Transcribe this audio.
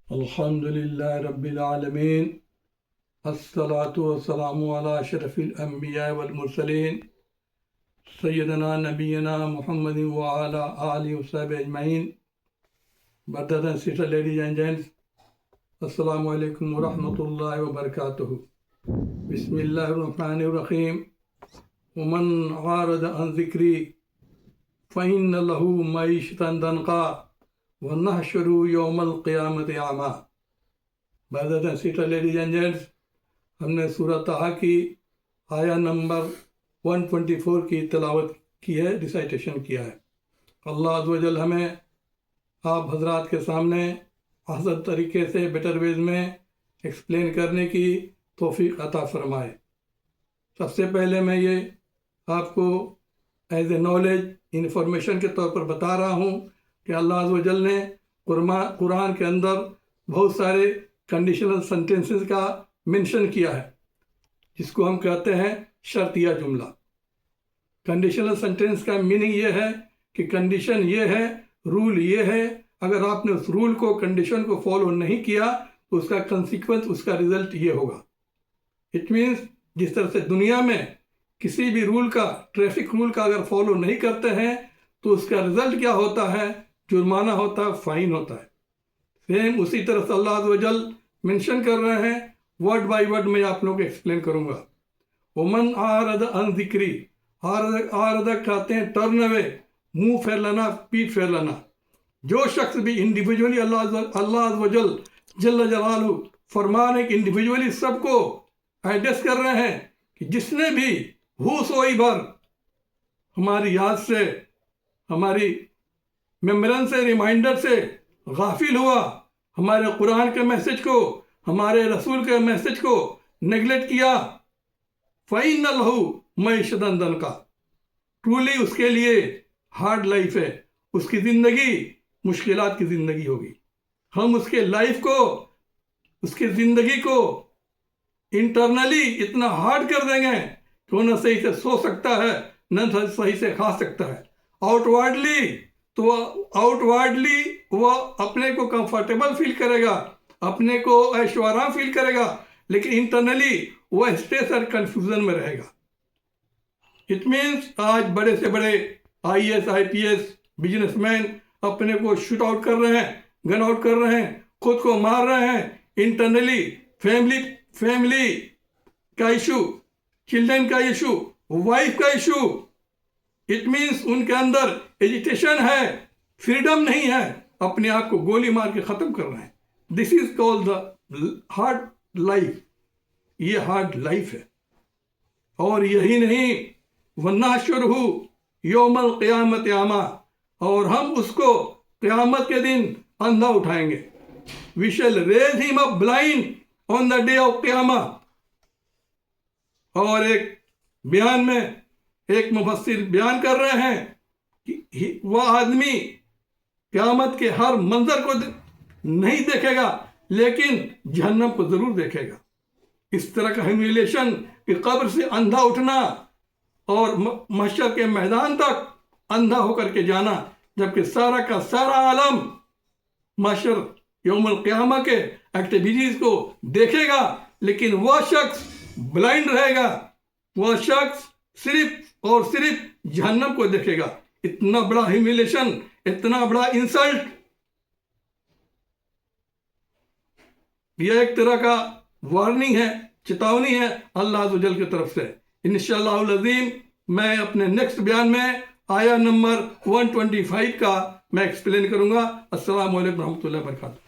الحمد لله رب العالمين الصلاة والسلام على أشرف الأنبياء والمرسلين سيدنا نبينا محمد وعلى آله وصحبه أجمعين. Brothers and sisters, ladies and gents, Assalamu alaikum wa rahmatullahi wa barakatuh. Bismillahir Rahmanir Rahim. ومن عارض عن ذكري فإن له معيشة ضنكا ونحشر يوم القيامة أعمى. Brothers and sisters, ladies and gents, हमने सूरह ताहा की आया नंबर 124 की तिलावत की है, रिसाइटेशन किया है. अल्लाह अज़्ज़ व जल हमें आप हजरात के सामने आसान तरीके से बेटर वेज में एक्सप्लेन करने की तौफीक अता फरमाए. सबसे पहले मैं ये आपको एज ए नॉलेज इंफॉर्मेशन के तौर पर बता रहा हूँ कि अल्लाह अज़्ज़ व जल ने कुरान के अंदर बहुत सारे कंडीशनल सेंटेंसेस का मेंशन किया है, जिसको हम कहते हैं शर्तिया जुमला. कंडीशनल सेंटेंस का मीनिंग ये है कि कंडीशन ये है, रूल ये है, अगर आपने उस रूल को, कंडीशन को फॉलो नहीं किया तो उसका कंसिक्वेंस, उसका रिजल्ट ये होगा. इट मीन्स जिस तरह से दुनिया में किसी भी रूल का, ट्रैफिक रूल का अगर फॉलो नहीं करते हैं तो उसका रिजल्ट क्या होता है? जुर्माना होता है, फाइन होता है. सेम उसी तरह से अल्लाह अज़्ज़ व जल मेंशन कर रहे हैं, वर्ड बाय वर्ड मैं आप लोगों को एक्सप्लेन करूंगा. वमन आरद अन ज़िक्री, आरद कहते हैं टर्न अवे, मुंह फेर लेना, पीठ फेर लेना. जो शख्स भी इंडिविजुअली अल्लाह अज़्ज़ व जल जल्ल जलालहू फरमान है कि इंडिविजुअली सबको एड्रेस कर रहे हैं कि जिसने भी हुसोइबर हमारी याद से, हमारी मेमोरेंस से, रिमाइंडर से गाफिल हुआ, हमारे कुरान के मैसेज को, हमारे रसूल के मैसेज को नेगलेक्ट किया, फ़इन्न लहू मईशतन दनका, ट्रूली उसके लिए हार्ड लाइफ है, उसकी ज़िंदगी मुश्किलात की ज़िंदगी होगी. हम उसके लाइफ को, उसकी ज़िंदगी को इंटरनली इतना हार्ड कर देंगे कि वो न सही से सो सकता है, न सही से खा सकता है. आउटवर्डली वो अपने को कंफर्टेबल फील करेगा, अपने को ऐशोआराम फील करेगा, लेकिन इंटरनली वो स्ट्रेस और कंफ्यूजन में रहेगा. इट मीन्स आज बड़े से बड़े IAS, IPS, बिजनेसमैन अपने को शूट आउट कर रहे हैं, गन आउट कर रहे हैं, खुद को मार रहे हैं. इंटरनली फैमिली का इशू, चिल्ड्रन का इशू, वाइफ का इशू. इट मीन्स उनके अंदर एजिटेशन है, फ्रीडम नहीं है, अपने आप को गोली मार के ख़त्म कर रहे हैं. This is called the hard life. ये हार्ड लाइफ है. और यही नहीं, वन्नाशुरहु यौमल क़ियामत आमा, और हम उसको क़यामत के दिन अंधा उठाएंगे. We shall raise him up blind on the day of क़यामा. और एक बयान में एक मुफस्सिर बयान कर रहे हैं कि वह आदमी क़यामत के हर मंजर को नहीं देखेगा, लेकिन जहन्नम को जरूर देखेगा. इस तरह का ह्यूमिलिएशन कि कब्र से अंधा उठना और महशर के मैदान तक अंधा होकर के जाना, जबकि सारा का सारा आलम महशर यौमुल क़यामा के एक्टिविटीज को देखेगा, लेकिन वह शख्स ब्लाइंड रहेगा, वह शख्स सिर्फ और सिर्फ जहन्नम को देखेगा. इतना बड़ा ह्यूमिलिएशन, इतना बड़ा इंसल्ट, यह एक तरह का वार्निंग है, चेतावनी है अल्लाह अज़्ज़ व जल की तरफ से. इंशाअल्लाह अज़ीम मैं अपने नेक्स्ट बयान में आया नंबर 125 का मैं एक्सप्लेन करूंगा. अस्सलामु अलैकुम रहमतुल्लाहि व बरकातहू.